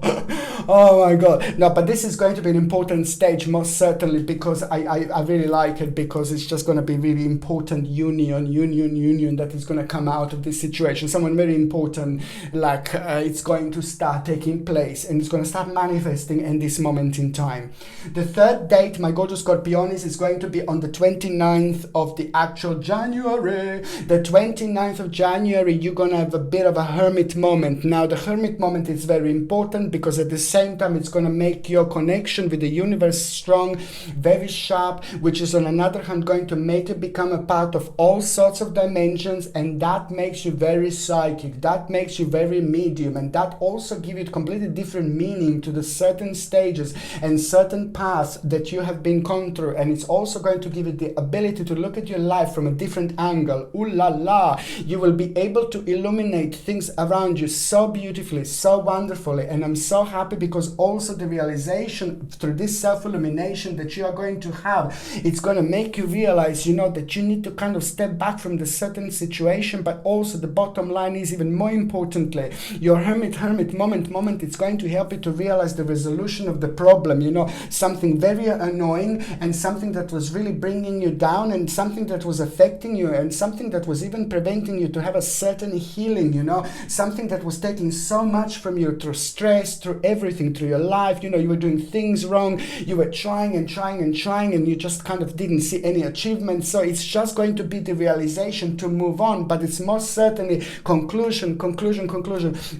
Oh my God. No, but this is going to be an important stage, most certainly, because I really like it, because it's just going to be really important union that is going to come out of this situation. Someone very important, like it's going to start taking place, and it's going to start manifesting in this moment in time. The third date, my gorgeous Scorpionis, is going to be on the 29th of the actual January. The 29th of January, you're going to have a bit of a hermit moment. Now, the hermit moment is very important because at the same time, it's going to make your connection with the universe strong, very sharp, which is on another hand going to make you become a part of all sorts of dimensions, and that makes you very psychic, that makes you very medium, and that also gives you completely different meaning to the certain stages and certain paths that you have been gone through. And it's also going to give you the ability to look at your life from a different angle. Ooh la la, you will be able to illuminate things around you so beautifully, so wonderfully. And I'm so happy because also the realization through this self-illumination that you are going to have, it's going to make you realize, you know, that you need to kind of step back from the certain situation. But also the bottom line is, even more importantly, your hermit moment, it's going to help you to realize the resolution of the problem, you know, something very annoying and something that was really bringing you down and something that was affecting you and something that was even preventing you to have a certain healing, you know, something that was taking so much from you through stress, through everything, through your life. You know, you were doing things wrong, you were trying and you just kind of didn't see any achievement. So it's just going to be the realization to move on, but it's most certainly conclusion.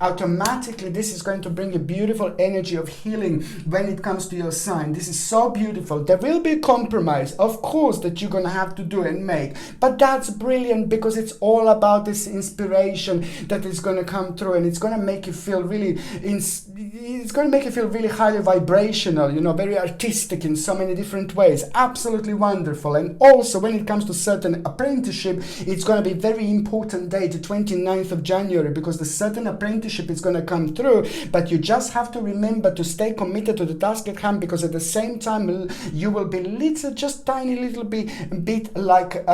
Automatically, this is going to bring a beautiful energy of healing when it comes to your sign. This is so beautiful. There will be compromise, of course, that you're going to have to do and make, but that's brilliant because it's all about this inspiration that is going to come through, and it's going to make you feel really highly vibrational, you know, very artistic in so many different ways. Absolutely wonderful. And also when it comes to certain apprenticeship, it's going to be very important day, the 29th of January, because the certain apprenticeship is going to come through, but you just have to remember to stay committed to the task at hand, because at the same time you will be tiny little bit like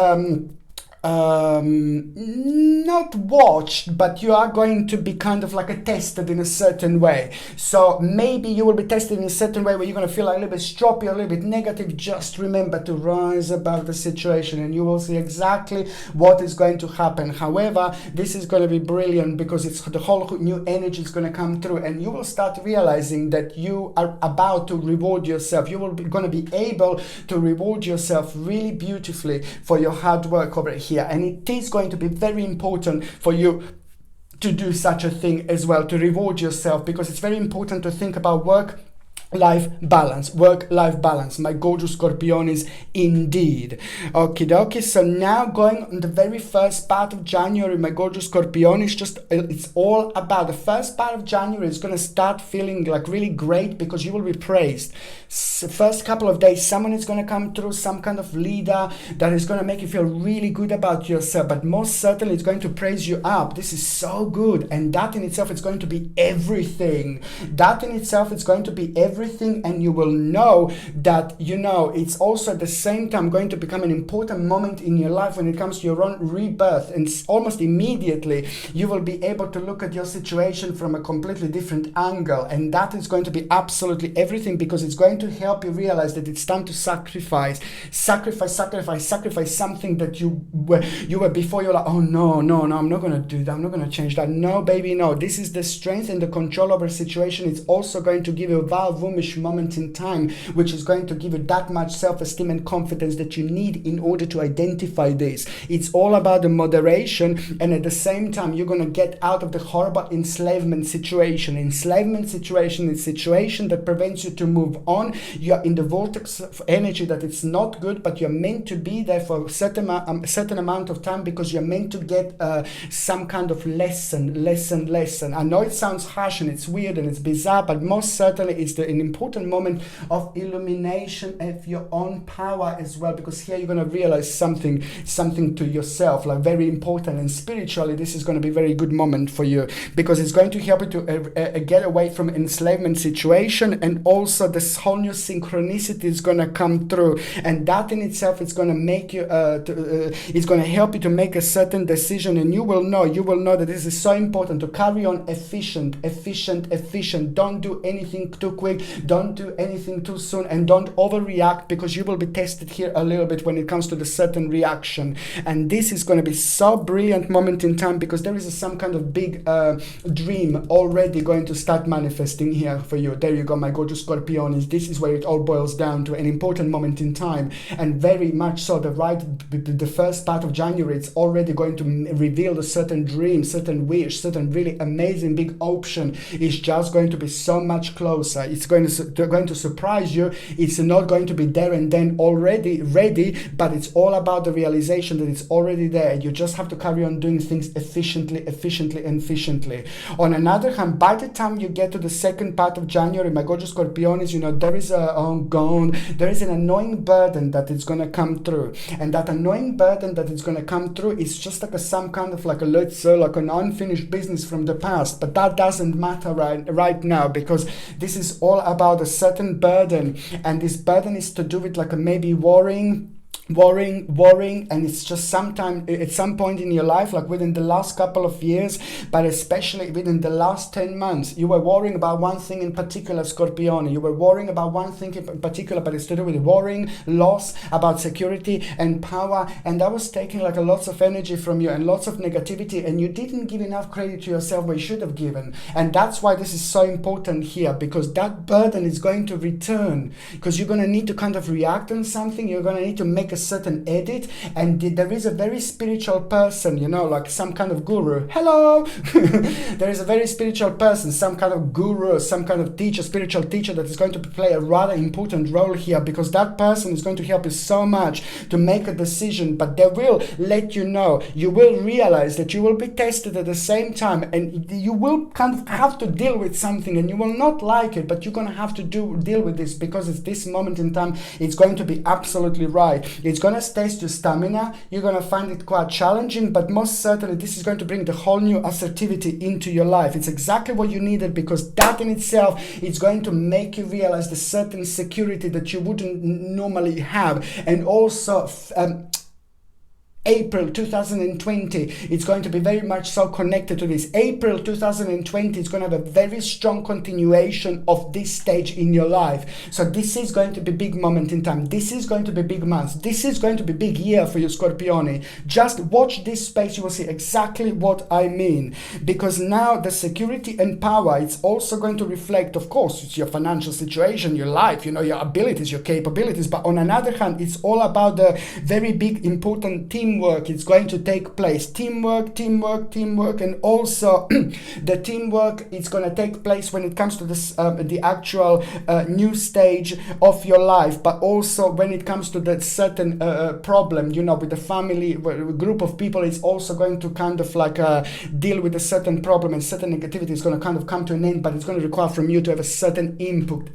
not watched, but you are going to be kind of like tested in a certain way. So maybe you will be tested in a certain way where you're going to feel like a little bit stroppy, a little bit negative. Just remember to rise above the situation and you will see exactly what is going to happen. However, this is going to be brilliant because it's the whole new energy is going to come through, and you will start realizing that you are about to reward yourself. You will be going to be able to reward yourself really beautifully for your hard work over here. And it is going to be very important for you to do such a thing as well, to reward yourself, because it's very important to think about work-life balance, my gorgeous Scorpionis, indeed. Okie dokie. So now going on the very first part of January, my gorgeous Scorpionis, it's all about the first part of January. It's going to start feeling like really great because you will be praised. First couple of days, someone is going to come through, some kind of leader that is going to make you feel really good about yourself, but most certainly it's going to praise you up. This is so good, and that in itself is going to be everything. And you will know that, you know, it's also at the same time going to become an important moment in your life when it comes to your own rebirth, and almost immediately you will be able to look at your situation from a completely different angle, and that is going to be absolutely everything, because it's going to help you realize that it's time to sacrifice something that you were before. You're like, oh no, I'm not going to do that, I'm not going to change that. No, baby, no. This is the strength and the control over situation. It's also going to give you a Woomish moment in time, which is going to give you that much self-esteem and confidence that you need in order to identify this. It's all about the moderation, and at the same time you're going to get out of the horrible enslavement situation. Enslavement situation is a situation that prevents you to move on. You're in the vortex of energy that it's not good, but you're meant to be there for a certain amount of time, because you're meant to get some kind of lesson. I know it sounds harsh and it's weird and it's bizarre, but most certainly it's an important moment of illumination of your own power as well, because here you're going to realize something to yourself, like very important, and spiritually this is going to be a very good moment for you, because it's going to help you to get away from enslavement situation, and also this whole new synchronicity is going to come through, and that in itself is going to make you it's going to help you to make a certain decision, and you will know that this is so important to carry on efficient. Don't do anything too quick. Don't do anything too soon, and don't overreact, because you will be tested here a little bit when it comes to the certain reaction. And this is going to be so brilliant moment in time, because there is some kind of big dream already going to start manifesting here for you. There you go, my gorgeous Scorpionis. This is where it all boils down to, an important moment in time, and very much so the first part of January, it's already going to reveal a certain dream, certain wish, certain really amazing big option is just going to be so much closer. It's going to surprise you. It's not going to be there and then already ready, but it's all about the realization that it's already there. You just have to carry on doing things efficiently. On another hand, by the time you get to the second part of January, my gorgeous Scorpionis, you know, there is an annoying burden that is going to come through, and that annoying burden that is going to come through is just like some kind of like let's say like an unfinished business from the past. But that doesn't matter right now, because this is all about a certain burden, and this burden is to do with like maybe worrying, and it's just sometime at some point in your life, like within the last couple of years, but especially within the last 10 months, you were worrying about one thing in particular, Scorpione. You were worrying about one thing in particular, but it's to do with worrying, loss, about security and power, and that was taking like a lots of energy from you and lots of negativity, and you didn't give enough credit to yourself where you should have given. And that's why this is so important here, because that burden is going to return, because you're going to need to kind of react on something. You're going to need to make a certain edit, and there is a very spiritual person, you know, like some kind of guru. Hello. There is a very spiritual person, some kind of guru, some kind of teacher, spiritual teacher, that is going to play a rather important role here, because that person is going to help you so much to make a decision. But they will let you know, you will realize that you will be tested at the same time, and you will kind of have to deal with something, and you will not like it, but you're going to have to deal with this, because it's this moment in time. It's going to be absolutely right. It's going to test your stamina. You're going to find it quite challenging, but most certainly this is going to bring the whole new assertivity into your life. It's exactly what you needed, because that in itself is going to make you realize the certain security that you wouldn't normally have. And also April 2020, it's going to be very much so connected to this. April 2020 is going to have a very strong continuation of this stage in your life. So this is going to be a big moment in time. This is going to be big months. This is going to be a big year for you, Scorpione. Just watch this space. You will see exactly what I mean. Because now the security and power, it's also going to reflect, of course, it's your financial situation, your life, you know, your abilities, your capabilities. But on another hand, it's all about the very big, important teamwork. It's going to take place. Teamwork, and also the teamwork is going to take place when it comes to this the actual new stage of your life, but also when it comes to that certain problem, you know, with the family, a group of people, is also going to kind of like deal with a certain problem, and certain negativity is going to kind of come to an end, but it's going to require from you to have a certain input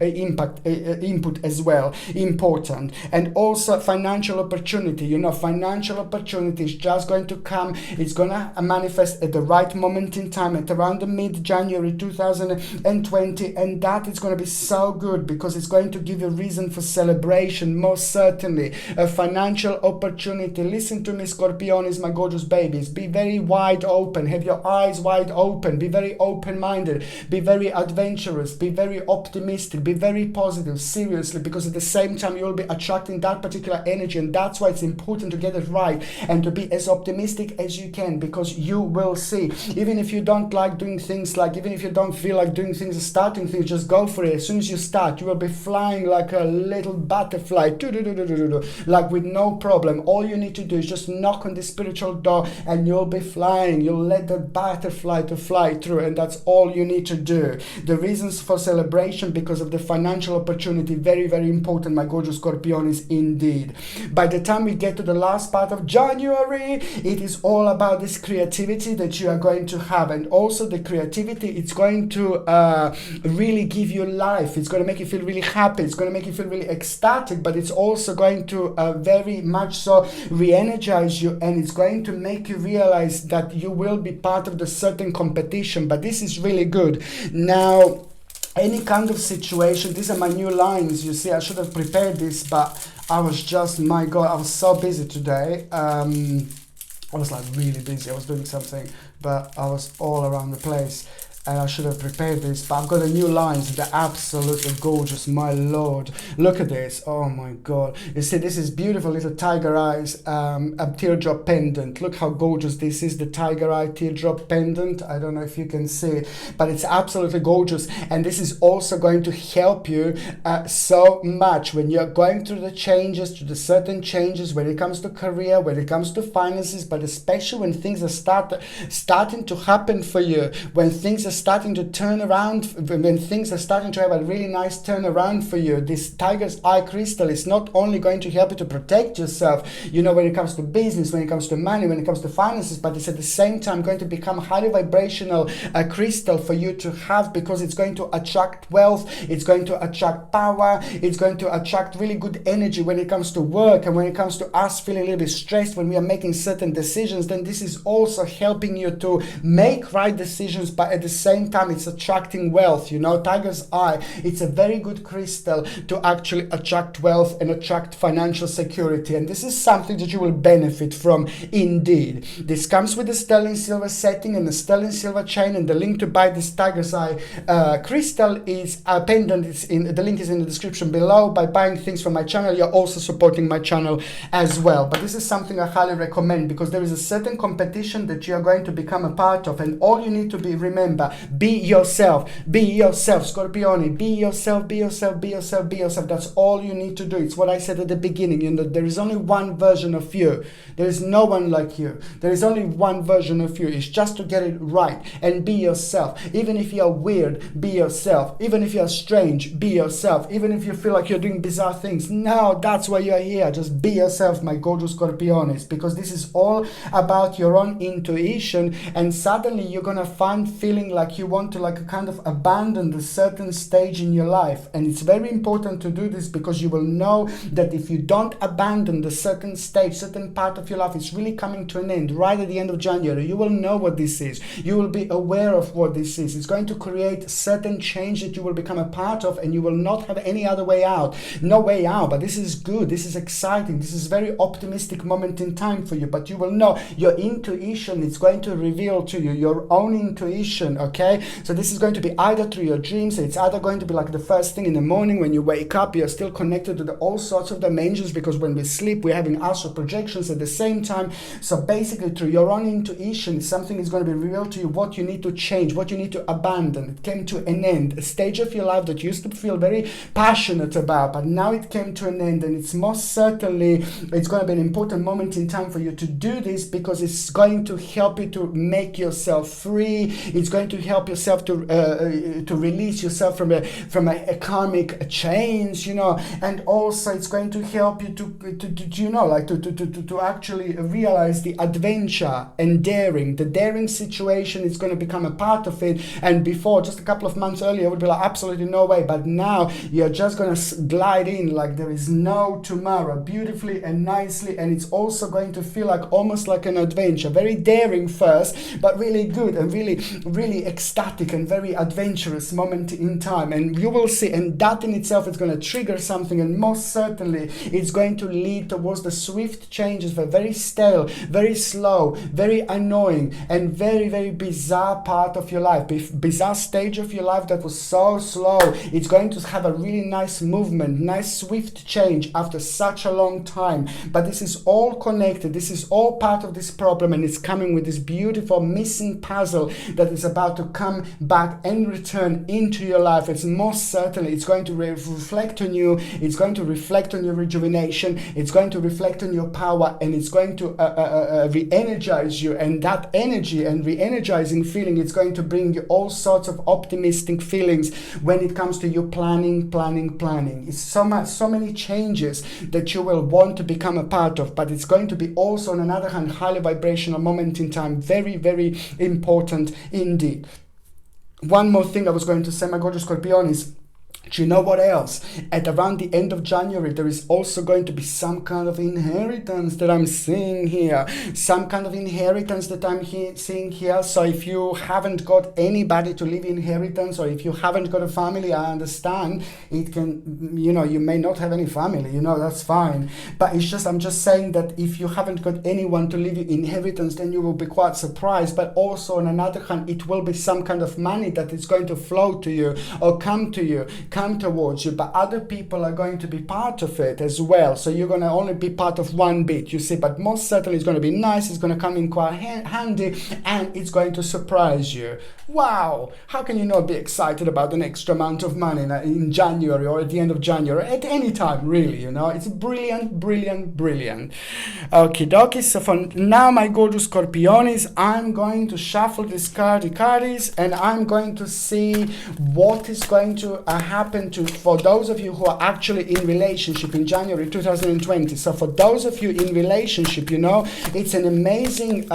as well, important. And also financial opportunity, you know, financial opportunity is just going to come. It's going to manifest at the right moment in time, at around the mid-January 2020, and that is going to be so good, because it's going to give you a reason for celebration, most certainly. A financial opportunity. Listen to me, Scorpionis, my gorgeous babies. Be very wide open. Have your eyes wide open. Be very open-minded. Be very adventurous. Be very optimistic. Be very positive. Seriously, because at the same time you will be attracting that particular energy, and that's why it's important to get it right and to be as optimistic as you can, because you will see, even if you don't like doing things, like even if you don't feel like doing things or starting things, just go for it. As soon as you start, you will be flying like a little butterfly, like with no problem. All you need to do is just knock on the spiritual door, and you'll be flying. You'll let the butterfly to fly through, and that's all you need to do. The reasons for celebration, because of the financial opportunity, very, very important, my gorgeous Scorpionis, indeed. By the time we get to the last part of January, it is all about this creativity that you are going to have, and also the creativity, it's going to really give you life. It's going to make you feel really happy. It's going to make you feel really ecstatic, but it's also going to very much so re-energize you, and it's going to make you realize that you will be part of the certain competition. But this is really good. Now, any kind of situation, these are my new lines. You see, I should have prepared this, but I was just, my God, I was so busy today. I was like really busy. I was doing something, but I was all around the place. And I should have prepared this, but I've got a new lines. They're absolutely gorgeous, my lord. Look at this. Oh my god. You see, this is beautiful little tiger eyes, a teardrop pendant. Look how gorgeous this is, the tiger eye teardrop pendant. I don't know if you can see it, but it's absolutely gorgeous. And this is also going to help you so much when you're going through the changes, through the certain changes, when it comes to career, when it comes to finances, but especially when things are starting to happen for you, when things are starting to turn around, when things are starting to have a really nice turnaround for you. This tiger's eye crystal is not only going to help you to protect yourself, you know, when it comes to business, when it comes to money, when it comes to finances, but it's at the same time going to become a highly vibrational crystal for you to have, because it's going to attract wealth, it's going to attract power, it's going to attract really good energy when it comes to work, and when it comes to us feeling a little bit stressed when we are making certain decisions, then this is also helping you to make right decisions, but at the same time it's attracting wealth. You know, tiger's eye, it's a very good crystal to actually attract wealth and attract financial security, and this is something that you will benefit from indeed. This comes with the sterling silver setting and the sterling silver chain, and the link to buy this tiger's eye crystal is a pendant. The link is in the description below. By buying things from my channel, you're also supporting my channel as well. But this is something I highly recommend, because there is a certain competition that you are going to become a part of, and all you need to remember, be yourself, Scorpione, be yourself, be yourself, be yourself, be yourself. That's all you need to do. It's what I said at the beginning, you know, there is only one version of you. There is no one like you. There is only one version of you. It's just to get it right and be yourself. Even if you're weird, be yourself. Even if you're strange, be yourself. Even if you feel like you're doing bizarre things, no, that's why you're here. Just be yourself, my gorgeous Scorpiones, because this is all about your own intuition, and suddenly you're gonna find feeling like you want to like kind of abandon a certain stage in your life. And it's very important to do this, because you will know that if you don't abandon the certain stage, certain part of your life, it's really coming to an end right at the end of January. You will know what this is. You will be aware of what this is. It's going to create certain change that you will become a part of, and you will not have any other way out. No way out. But this is good. This is exciting. This is very optimistic moment in time for you. But you will know your intuition is going to reveal to you your own intuition. Okay, so this is going to be either through your dreams. It's either going to be like the first thing in the morning when you wake up. You're still connected to all sorts of dimensions, because when we sleep we're having astral projections at the same time. So basically through your own intuition, something is going to be revealed to you, what you need to change, what you need to abandon. It came to an end, a stage of your life that you used to feel very passionate about, but now it came to an end, and it's most certainly, it's going to be an important moment in time for you to do this, because it's going to help you to make yourself free. It's going to help yourself to release yourself from a karmic chains, you know, and also it's going to help you to you know, like to actually realize the adventure and daring. The daring situation is going to become a part of it, and before, just a couple of months earlier, it would be like absolutely no way, but now you're just going to glide in like there is no tomorrow, beautifully and nicely, and it's also going to feel like almost like an adventure. Very daring first, but really good and really ecstatic and very adventurous moment in time. And you will see, and that in itself is going to trigger something, and most certainly it's going to lead towards the swift changes, the very stale, very slow, very annoying, and very bizarre part of your life, bizarre stage of your life that was so slow. It's going to have a really nice movement, nice swift change after such a long time. But this is all connected. This is all part of this problem, and it's coming with this beautiful missing puzzle that is about to come back and return into your life. It's most certainly, it's going to reflect on you. It's going to reflect on your rejuvenation. It's going to reflect on your power, and it's going to re-energize you. And that energy and re-energizing feeling, it's going to bring you all sorts of optimistic feelings when it comes to you planning. It's so many changes that you will want to become a part of, but it's going to be also, on another hand, highly vibrational moment in time. Very important indeed. One more thing I was going to say, my gorgeous Scorpion, is Do you know what else? At around the end of January, there is also going to be some kind of inheritance that I'm seeing here. Some kind of inheritance that I'm seeing here. So if you haven't got anybody to leave inheritance, or if you haven't got a family, I understand. It can, you know, you may not have any family, you know, that's fine. But it's just, I'm just saying that if you haven't got anyone to leave you inheritance, then you will be quite surprised. But also on another hand, it will be some kind of money that is going to flow to you or come towards you, but other people are going to be part of it as well. So you're going to only be part of one bit, you see, but most certainly it's going to be nice, it's going to come in quite handy, and it's going to surprise you. Wow, how can you not be excited about an extra amount of money in January or at the end of January, at any time really, you know? It's brilliant, brilliant, brilliant. Okie dokie, so for now, my gorgeous Scorpionis, I'm going to shuffle these cards and I'm going to see what is going to happen for those of you who are actually in relationship in January 2020. So for those of you in relationship, you know, it's an amazing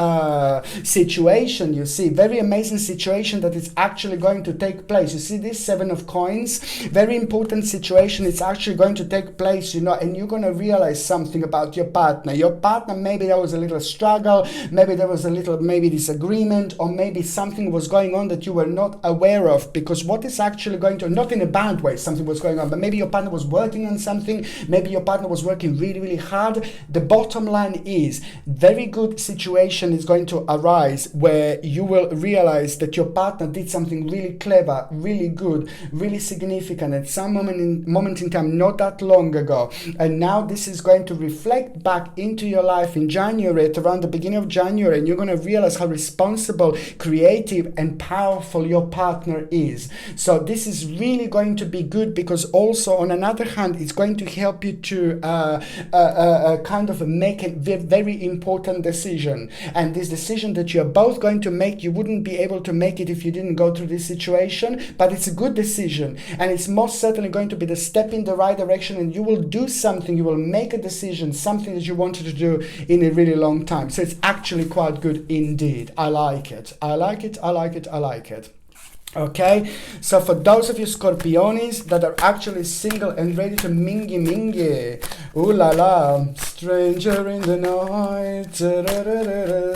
situation, you see, very amazing situation that is actually going to take place. You see this Seven of Coins, very important situation. It's actually going to take place, you know, and you're going to realize something about your partner. Your partner, maybe there was a little struggle, maybe there was a little disagreement, or maybe something was going on that you were not aware of, because what is actually going to, not in a bad way, something was going on, but maybe your partner was working on something, maybe your partner was working really, really hard. The bottom line is, very good situation is going to arise where you will realize that your partner did something really clever, really good, really significant at some moment in time, not that long ago. And now this is going to reflect back into your life in January, at around the beginning of January, and you're going to realize how responsible, creative, and powerful your partner is. So this is really going to be good, because also on another hand, it's going to help you to kind of make a very important decision. And this decision that you're both going to make, you wouldn't be able to make it if you didn't go through this situation, but it's a good decision, and it's most certainly going to be the step in the right direction, and you will do something, you will make a decision, something that you wanted to do in a really long time. So it's actually quite good indeed. I like it. I like it. I like it. I like it. Okay, so for those of you Scorpionis that are actually single and ready to mingy, ooh la la, stranger in the night,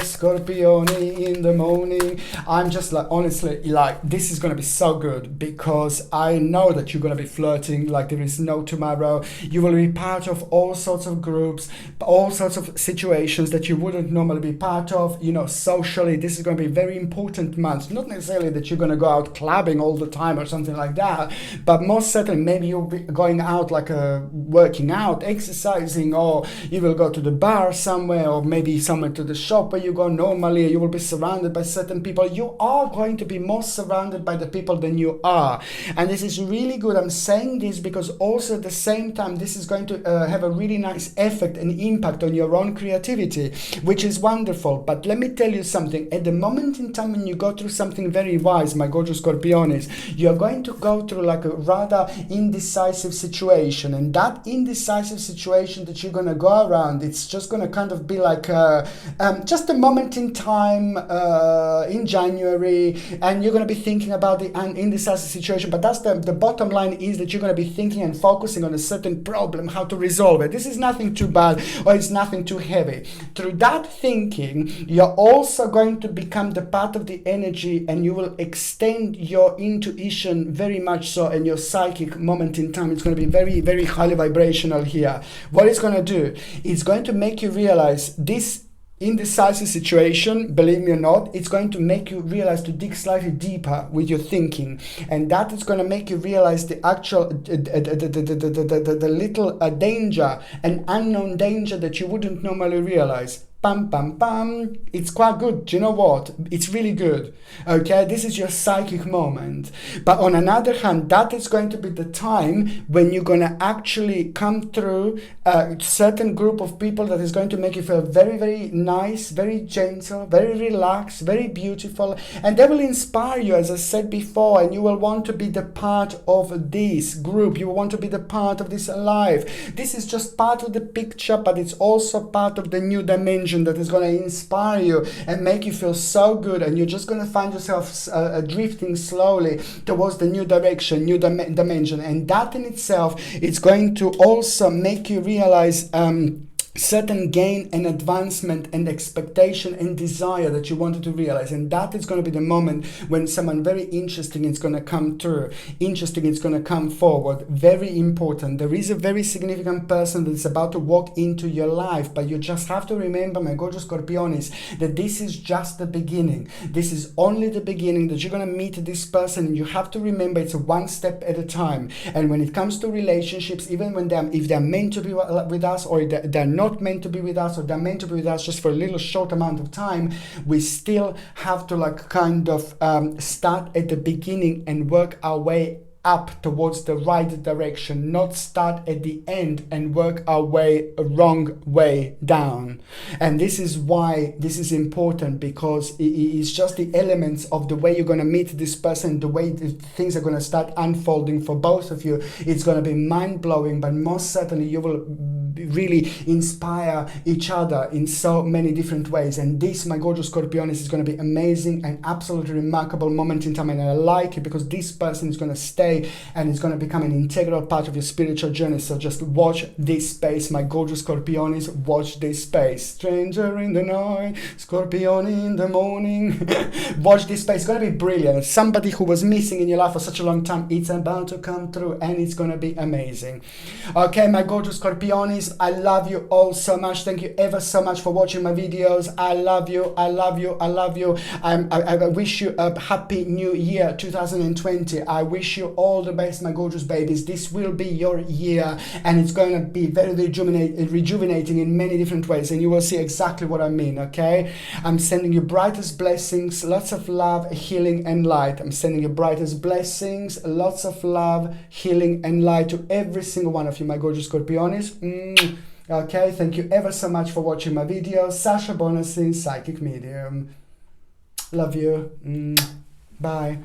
Scorpioni in the morning. I'm just like, honestly, like, this is gonna be so good, because I know that you're gonna be flirting like there is no tomorrow. You will be part of all sorts of groups, all sorts of situations that you wouldn't normally be part of, you know, socially. This is gonna be a very important month. Not necessarily that you're gonna go out clubbing all the time or something like that, but most certainly maybe you'll be going out like working out, exercising, or you will go to the bar somewhere, or maybe somewhere to the shop where you go normally. You will be surrounded by certain people. You are going to be more surrounded by the people than you are, and this is really good. I'm saying this because also at the same time this is going to have a really nice effect and impact on your own creativity, which is wonderful. But let me tell you something, at the moment in time when you go through something very wise, my gorgeous Scorpionis, you're going to go through like a rather indecisive situation, and that indecisive situation that you're going to go around, it's just going to kind of be like just a moment in time in January, and you're going to be thinking about the indecisive situation. But that's the bottom line, is that you're going to be thinking and focusing on a certain problem, how to resolve it. This is nothing too bad, or it's nothing too heavy. Through that thinking, you're also going to become the part of the energy, and you will extend your intuition very much so, and your psychic moment in time. It's going to be very, very highly vibrational here. What it's going to do, it's going to make you realize this indecisive situation, believe me or not, it's going to make you realize to dig slightly deeper with your thinking, and that is going to make you realize the actual the little danger, an unknown danger that you wouldn't normally realize. Pam, pam, pam. It's quite good. Do you know what? It's really good. Okay, this is your psychic moment. But on another hand, that is going to be the time when you're going to actually come through a certain group of people that is going to make you feel very, very nice, very gentle, very relaxed, very beautiful. And they will inspire you, as I said before, and you will want to be the part of this group. You will want to be the part of this life. This is just part of the picture, but it's also part of the new dimension dimension that is going to inspire you and make you feel so good, and you're just going to find yourself drifting slowly towards the new direction, new dimension. And that in itself, it's going to also make you realize certain gain and advancement and expectation and desire that you wanted to realize. And that is going to be the moment when someone very interesting is going to come through, interesting is going to come forward. Very important. There is a very significant person that is about to walk into your life, but you just have to remember, my gorgeous Scorpionis, that this is just the beginning. This is only the beginning, that you're going to meet this person, and you have to remember it's one step at a time. And when it comes to relationships, even when if they're meant to be with us, or they're not meant to be with us, or they're meant to be with us just for a little short amount of time, we still have to kind of start at the beginning and work our way up towards the right direction, not start at the end and work our way a wrong way down. And this is why this is important, because it's just the elements of the way you're going to meet this person, the way things are going to start unfolding for both of you. It's going to be mind-blowing, but most certainly you will really inspire each other in so many different ways. And this, my gorgeous Scorpionis, is going to be amazing and absolutely remarkable moment in time. And I like it because this person is going to stay and it's going to become an integral part of your spiritual journey. So just watch this space, my gorgeous Scorpionis. Watch this space. Stranger in the night, Scorpion in the morning. Watch this space. It's going to be brilliant. Somebody who was missing in your life for such a long time, it's about to come through, and it's going to be amazing. Okay, my gorgeous Scorpionis, I love you all so much. Thank you ever so much for watching my videos. I love you. I love you. I love you. I wish you a happy new year 2020. I wish you all the best, my gorgeous babies. This will be your year, and it's going to be very rejuvenating in many different ways, and you will see exactly what I mean. Okay, I'm sending you brightest blessings, lots of love, healing and light. I'm sending you brightest blessings, lots of love, healing and light to every single one of you, my gorgeous Scorpionis. Okay, thank you ever so much for watching my video. Sasha Bonasin, Psychic Medium. Love you. Bye.